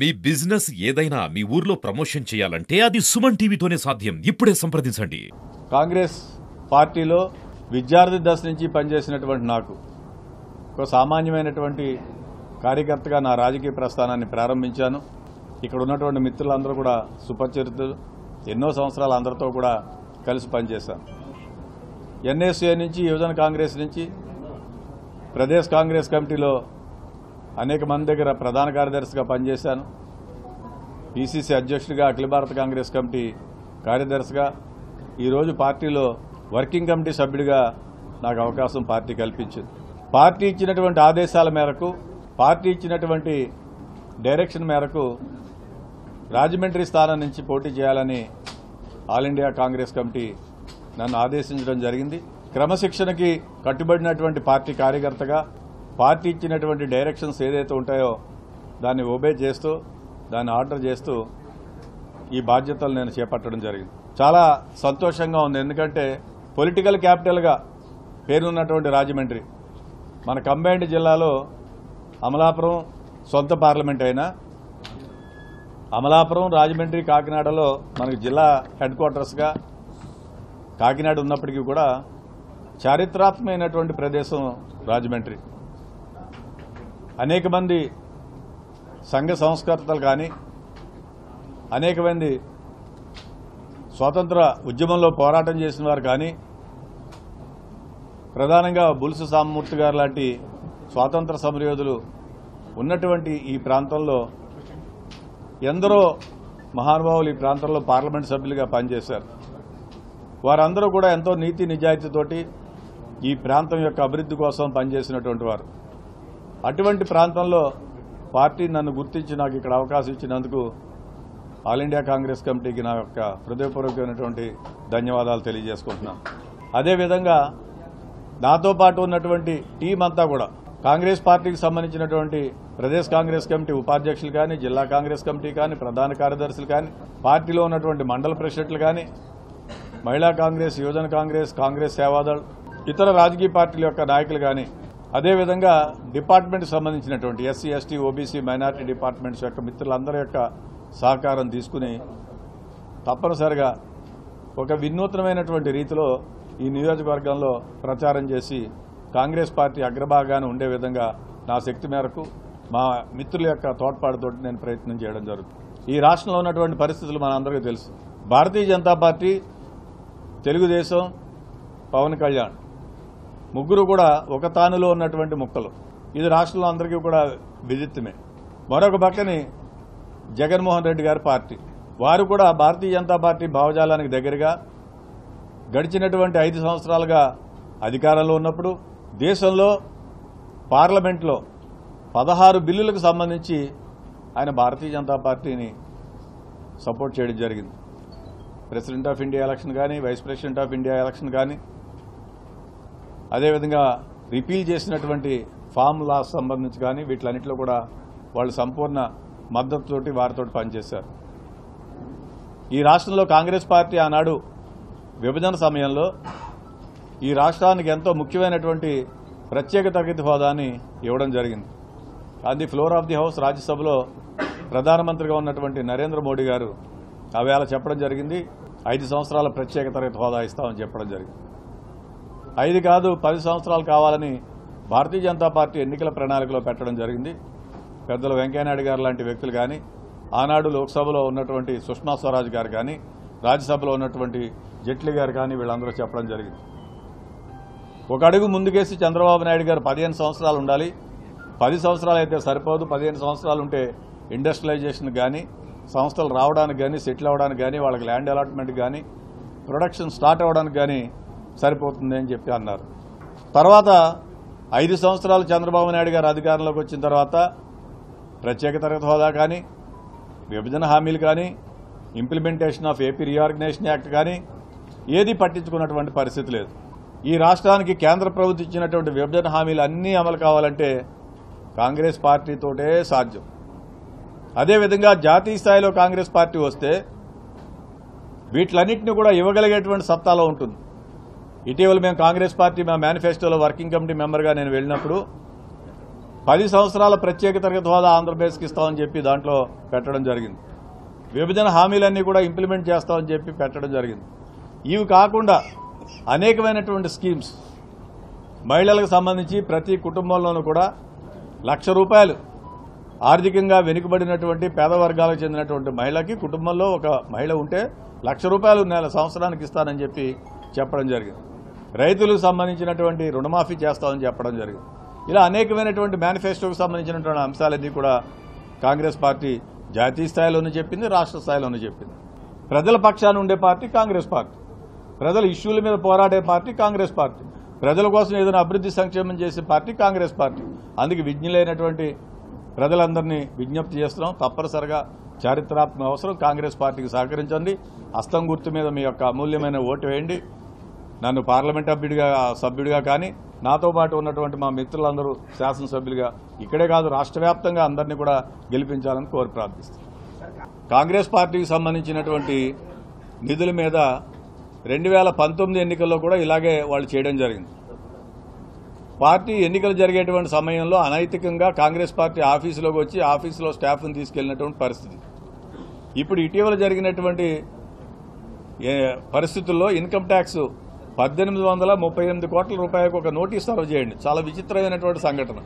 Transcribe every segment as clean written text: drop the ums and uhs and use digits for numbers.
మీ business ఏదైనా మీ ఊర్లో promotion చేయాలంటే అది సుమన్ టీవీతోనే సాధ్యం. ఇప్పుడే సంప్రదించండి. కాంగ్రెస్ పార్టీలో విద్యార్థి దశ నుంచి పనిచేసినటువంటి నాకు ఒక సామాన్యమైనటువంటి కార్యకర్తగా నా రాజకీయ ప్రస్థానాన్ని ప్రారంభించాను. ఇక్కడ ఉన్నటువంటి మిత్రులందరూ కూడా సుపరిచితులు. ఎన్నో సంవత్సరాలు అందరితో కూడా కలిసి పనిచేశాను. ఎన్ఎస్ఏ నుంచి, యువజన కాంగ్రెస్ నుంచి, ప్రదేశ్ కాంగ్రెస్ కమిటీలో అనేక మంది దగ్గర ప్రధాన కార్యదర్శిగా పనిచేశాను. పీసీసీ అధ్యక్షుడిగా, అఖిల భారత కాంగ్రెస్ కమిటీ కార్యదర్శిగా, ఈరోజు పార్టీలో వర్కింగ్ కమిటీ సభ్యుడిగా నాకు అవకాశం పార్టీ కల్పించింది. పార్టీ ఇచ్చినటువంటి ఆదేశాల మేరకు, పార్టీ ఇచ్చినటువంటి డైరెక్షన్ మేరకు రాజమండ్రి స్థానం నుంచి పోటీ చేయాలని ఆల్ ఇండియా కాంగ్రెస్ కమిటీ నన్ను ఆదేశించడం జరిగింది. క్రమశిక్షణకి కట్టుబడినటువంటి పార్టీ కార్యకర్తగా పార్టీ ఇచ్చినటువంటి డైరెక్షన్స్ ఏదైతే ఉంటాయో దాన్ని ఒబే చేస్తూ, దాన్ని ఆర్డర్ చేస్తూ ఈ బాధ్యతలు నేను చేపట్టడం జరిగింది. చాలా సంతోషంగా ఉంది. ఎందుకంటే పొలిటికల్ క్యాపిటల్గా పేరున్నటువంటి రాజమండ్రి, మన కంబైన్డ్ జిల్లాలో అమలాపురం సొంత పార్లమెంట్ అయినా, అమలాపురం, రాజమండ్రి, కాకినాడలో మనకు జిల్లా హెడ్ క్వార్టర్స్గా కాకినాడ ఉన్నప్పటికీ కూడా చారిత్రాత్మకమైనటువంటి ప్రదేశం రాజమండ్రి. అనేక మంది సంఘ సంస్కర్తలు కానీ, అనేక మంది స్వాతంత్ర ఉద్యమంలో పోరాటం చేసిన వారు కానీ, ప్రధానంగా బులుసు సామమూర్తి గారు లాంటి స్వాతంత్ర సమరయోధులు ఉన్నటువంటి ఈ ప్రాంతంలో ఎందరో మహానుభావులు ఈ ప్రాంతంలో పార్లమెంట్ సభ్యులుగా పనిచేశారు. వారందరూ కూడా ఎంతో నీతి నిజాయితీతోటి ఈ ప్రాంతం యొక్క అభివృద్ధి కోసం పనిచేసినటువంటి వారు. అటువంటి ప్రాంతంలో పార్టీ నన్ను గుర్తించి నాకు ఇక్కడ అవకాశం ఇచ్చినందుకు ఆల్ ఇండియా కాంగ్రెస్ కమిటీకి నా యొక్క హృదయపూర్వకమైనటువంటి ధన్యవాదాలు తెలియజేసుకుంటున్నాను. అదేవిధంగా నాతో పాటు ఉన్నటువంటి టీం అంతా కూడా కాంగ్రెస్ పార్టీకి సంబంధించినటువంటి ప్రదేశ్ కాంగ్రెస్ కమిటీ ఉపాధ్యక్షులు కానీ, జిల్లా కాంగ్రెస్ కమిటీ కానీ, ప్రధాన కార్యదర్శులు కానీ, పార్టీలో ఉన్నటువంటి మండల ప్రెసిడెంట్లు కానీ, మహిళా కాంగ్రెస్, యువజన కాంగ్రెస్, కాంగ్రెస్ సేవాదళ్, ఇతర రాజకీయ పార్టీల యొక్క నాయకులు కానీ, అదేవిధంగా డిపార్ట్మెంట్కి సంబంధించినటువంటి SC, ST, OBC, minority departments యొక్క మిత్రులందరి యొక్క సహకారం తీసుకుని తప్పనిసరిగా ఒక వినూత్నమైనటువంటి రీతిలో ఈ నియోజకవర్గంలో ప్రచారం చేసి కాంగ్రెస్ పార్టీ అగ్రభాగాన్ని ఉండే విధంగా నా శక్తి మేరకు మా మిత్రుల యొక్క తోడ్పాటుతో నేను ప్రయత్నం చేయడం జరుగుతుంది. ఈ రాష్ట్రంలో ఉన్నటువంటి పరిస్థితులు మనందరికీ తెలుసు. భారతీయ జనతా పార్టీ, తెలుగుదేశం, పవన్ కళ్యాణ్ ముగ్గురు కూడా ఒక తానులో ఉన్నటువంటి ముక్కలు. ఇది రాష్ట్రంలో అందరికీ కూడా విదిత్తమే. మరొక పక్కని జగన్మోహన్ రెడ్డి గారి పార్టీ, వారు కూడా భారతీయ జనతా పార్టీ భావజాలానికి దగ్గరగా గడిచినటువంటి 5 సంవత్సరాలుగా అధికారంలో ఉన్నప్పుడు దేశంలో పార్లమెంట్లో 16 బిల్లులకు సంబంధించి ఆయన భారతీయ జనతా పార్టీని సపోర్ట్ చేయడం జరిగింది. ప్రెసిడెంట్ ఆఫ్ ఇండియా ఎలక్షన్ కానీ, vice president of India election కానీ, అదేవిధంగా రిపీల్ చేసినటువంటి ఫామ్ లాస్ సంబంధించి కానీ, వీటిలన్నింటిలో కూడా వాళ్ళు సంపూర్ణ మద్దతుతోటి వారితో పనిచేశారు. ఈ రాష్ట్రంలో కాంగ్రెస్ పార్టీ ఆనాడు విభజన సమయంలో ఈ రాష్ట్రానికి ఎంతో ముఖ్యమైనటువంటి ప్రత్యేక తరగతి హోదాని ఇవ్వడం జరిగింది. On the floor of the house రాజ్యసభలో ప్రధానమంత్రిగా ఉన్నటువంటి నరేంద్ర మోడీ గారు ఆవేళ చెప్పడం జరిగింది, 5 సంవత్సరాల ప్రత్యేక తరగతి హోదా ఇస్తామని చెప్పడం జరిగింది. 5 కాదు 10 సంవత్సరాలు కావాలని భారతీయ జనతా పార్టీ ఎన్నికల ప్రణాళికలో పెట్టడం జరిగింది. పెద్దలు వెంకయ్యనాయుడు గారు లాంటి వ్యక్తులు కానీ, ఆనాడు లోక్సభలో ఉన్నటువంటి సుష్మా స్వరాజ్ గారు కానీ, రాజ్యసభలో ఉన్నటువంటి జైట్లీ గారు కానీ, వీళ్ళందరూ చెప్పడం జరిగింది. ఒక అడుగు ముందుకేసి చంద్రబాబు నాయుడు గారు 15 సంవత్సరాలు ఉండాలి, 10 సంవత్సరాలు అయితే సరిపోదు, 15 సంవత్సరాలు ఉంటే ఇండస్ట్రియలైజేషన్ కానీ, సంస్థలు రావడానికి కానీ, సెటిల్ అవ్వడానికి కానీ, వాళ్ళకి ల్యాండ్ అలాట్మెంట్ కానీ, ప్రొడక్షన్ స్టార్ట్ అవ్వడానికి కానీ సరిపోతుంది అని చెప్పి అన్నారు. తర్వాత 5 సంవత్సరాలు చంద్రబాబు నాయుడు గారు అధికారంలోకి వచ్చిన తర్వాత ప్రత్యేక తరగతి హోదా కానీ, విభజన హామీలు కానీ, implementation of AP reorganisation act కానీ ఏది పట్టించుకున్నటువంటి పరిస్థితి లేదు. ఈ రాష్ట్రానికి కేంద్ర ప్రభుత్వం ఇచ్చినటువంటి విభజన హామీలు అన్నీ అమలు కావాలంటే కాంగ్రెస్ పార్టీతోటే సాధ్యం. అదేవిధంగా జాతీయ స్థాయిలో కాంగ్రెస్ పార్టీ వస్తే వీటిలన్నింటినీ కూడా ఇవ్వగలిగేటువంటి సత్తాలో ఉంటుంది. ఇటీవల మేము కాంగ్రెస్ పార్టీ మా మేనిఫెస్టోలో వర్కింగ్ కమిటీ మెంబర్గా నేను వెళ్ళినప్పుడు 10 సంవత్సరాల ప్రత్యేక తరగతి హోదా ఆంధ్రప్రదేశ్కి ఇస్తామని చెప్పి దాంట్లో పెట్టడం జరిగింది. విభజన హామీలన్నీ కూడా ఇంప్లిమెంట్ చేస్తామని చెప్పి పెట్టడం జరిగింది. ఇవి కాకుండా అనేకమైనటువంటి స్కీమ్స్ మహిళలకు సంబంధించి ప్రతి కుటుంబంలోనూ కూడా ₹1,00,000 ఆర్థికంగా వెనుకబడినటువంటి పేద వర్గాలకు చెందినటువంటి మహిళకి కుటుంబంలో ఒక మహిళ ఉంటే ₹1,00,000 సంవత్సరానికి ఇస్తానని చెప్పి చెప్పడం జరిగింది. రైతులకు సంబంధించినటువంటి రుణమాఫీ చేస్తామని చెప్పడం జరిగింది. ఇలా అనేకమైనటువంటి మేనిఫెస్టోకి సంబంధించినటువంటి అంశాలన్నీ కూడా కాంగ్రెస్ పార్టీ జాతీయ స్థాయిలోనూ చెప్పింది, రాష్ట్ర స్థాయిలోనూ చెప్పింది. ప్రజల పక్షాన ఉండే పార్టీ కాంగ్రెస్ పార్టీ, ప్రజల ఇష్యూల మీద పోరాడే పార్టీ కాంగ్రెస్ పార్టీ, ప్రజల కోసం ఏదైనా అభివృద్ధి సంక్షేమం చేసే పార్టీ కాంగ్రెస్ పార్టీ. అందుకే విజ్ఞులైనటువంటి ప్రజలందరినీ విజ్ఞప్తి చేస్తున్నాం, తప్పనిసరిగా చారిత్రాత్మక అవసరం కాంగ్రెస్ పార్టీకి సహకరించండి. హస్తం గుర్తు మీద మీ యొక్క అమూల్యమైన ఓటు వేయండి. నన్ను పార్లమెంట్ సభ్యుడిగా కానీ నాతో పాటు ఉన్నటువంటి మా మిత్రులందరూ శాసనసభ్యులుగా ఇక్కడే కాదు రాష్ట్ర వ్యాప్తంగా అందరినీ కూడా గెలిపించాలని కోరి ప్రార్థిస్తాను. కాంగ్రెస్ పార్టీకి సంబంధించినటువంటి నిధుల మీద 2019 ఎన్నికల్లో కూడా ఇలాగే వాళ్ళు చేయడం జరిగింది. పార్టీ ఎన్నికలు జరిగేటువంటి సమయంలో అనైతికంగా కాంగ్రెస్ పార్టీ ఆఫీసులోకి వచ్చి ఆఫీసులో స్టాఫ్ను తీసుకెళ్లినటువంటి పరిస్థితి. ఇప్పుడు ఇటీవల జరిగినటువంటి పరిస్థితుల్లో ఇన్కమ్ ట్యాక్స్ 1838 కోట్ల రూపాయలకు ఒక నోటీస్ సర్వ్ చేయండి. చాలా విచిత్రమైనటువంటి సంఘటన.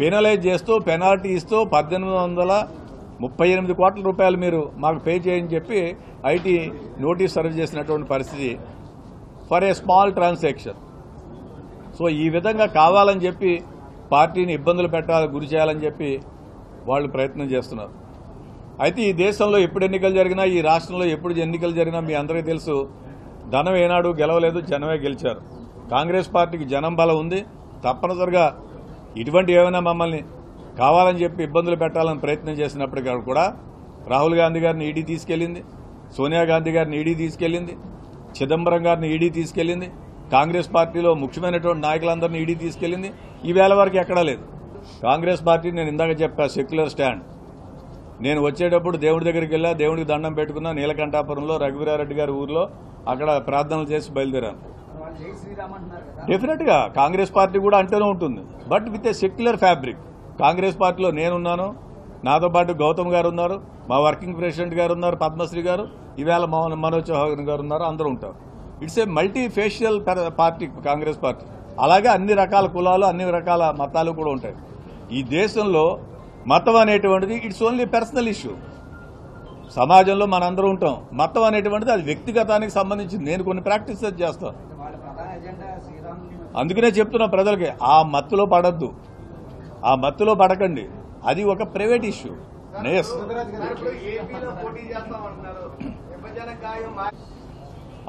పెనలైజ్ చేస్తూ పెనాల్టీ ఇస్తూ 1838 కోట్ల రూపాయలు మీరు మాకు పే చేయని చెప్పి ఐటీ నోటీస్ సర్వ్ చేసినటువంటి పరిస్థితి for a small transaction. So ఈ విధంగా కావాలని చెప్పి పార్టీని ఇబ్బందులు గురి చేయాలని చెప్పి వాళ్ళు ప్రయత్నం చేస్తున్నారు. అయితే ఈ దేశంలో ఎప్పుడు ఎన్నికలు జరిగినా, ఈ రాష్ట్రంలో ఎప్పుడు ఎన్నికలు జరిగినా మీ అందరికీ తెలుసు, ధనం ఏనాడు గెలవలేదు, జనమే గెలిచారు. కాంగ్రెస్ పార్టీకి జనం బలం ఉంది. తప్పనిసరిగా ఇటువంటి ఏమైనా మమ్మల్ని కావాలని చెప్పి ఇబ్బందులు పెట్టాలని ప్రయత్నం చేసినప్పటికీ కూడా రాహుల్ గాంధీ గారిని ఈడీ తీసుకెళ్లింది, సోనియా గాంధీ గారిని ఈడీ తీసుకెళ్లింది, చిదంబరం గారిని ఈడీ తీసుకెళ్లింది, కాంగ్రెస్ పార్టీలో ముఖ్యమైనటువంటి నాయకులందరినీ ఈడీ తీసుకెళ్లింది. ఈవేళ వరకు ఎక్కడా లేదు. కాంగ్రెస్ పార్టీ నేను ఇందాక చెప్పా సెక్యులర్ స్టాండ్. నేను వచ్చేటప్పుడు దేవుడి దగ్గరికి వెళ్ళా, దేవుడికి దండం పెట్టుకున్నా నీలకంఠాపురంలో రఘువీరారెడ్డి గారి ఊర్లో. అక్కడ ప్రార్థనలు చేసి బయలుదేరాను. డెఫినెట్ గా కాంగ్రెస్ పార్టీ కూడా అంటూనే ఉంటుంది, but with a secular fabric. Congress పార్టీలో నేనున్నాను, నాతో పాటు గౌతమ్ గారు ఉన్నారు, మా వర్కింగ్ ప్రెసిడెంట్ గారు ఉన్నారు, పద్మశ్రీ గారు, ఈవేళ మనోజ్ చౌహాన్ గారు ఉన్నారు, అందరూ ఉంటారు. It's a multi facial party Congress party. అలాగే అన్ని రకాల కులాలు, అన్ని రకాల మతాలు కూడా ఉంటాయి. ఈ దేశంలో మతం అనేటువంటిది ఇట్స్ ఓన్లీ పర్సనల్ ఇష్యూ. సమాజంలో మనందరూ ఉంటాం. మతం అనేటువంటిది అది వ్యక్తిగతానికి సంబంధించింది. నేను కొన్ని ప్రాక్టీసెస్ చేస్తాను. అందుకనే చెప్తున్నా ప్రజలకి, ఆ మత్తులో పడద్దు, ఆ మత్తులో పడకండి. అది ఒక ప్రైవేట్ ఇష్యూ.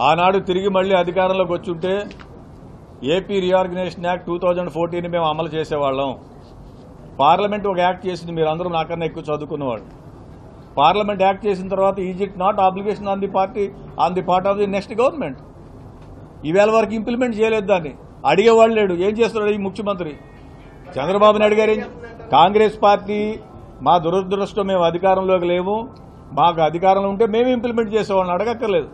ఆనాడు తిరిగి మళ్లీ అధికారంలోకి వచ్చుంటే ఏపీ రీఆర్గనైజేషన్ యాక్ట్ 2014 మేము అమలు చేసేవాళ్ళం. పార్లమెంట్ ఒక యాక్ట్ చేసింది, మీరు అందరూ నాకన్నా ఎక్కువ చదువుకున్నవాళ్ళు. పార్లమెంట్ యాక్ట్ చేసిన తర్వాత is it not obligation on the part of the next government? ఈవేళ వరకు ఇంప్లిమెంట్ చేయలేదు. దాన్ని అడిగేవాళ్ళు లేడు. ఏం చేస్తున్నాడు ఈ ముఖ్యమంత్రి చంద్రబాబు నాయుడు గారు? కాంగ్రెస్ పార్టీ మా దురదృష్టం, మేము అధికారంలోకి లేవు, మాకు అధికారంలో ఉంటే మేము ఇంప్లిమెంట్ చేసేవాళ్ళని అడగక్కర్లేదు.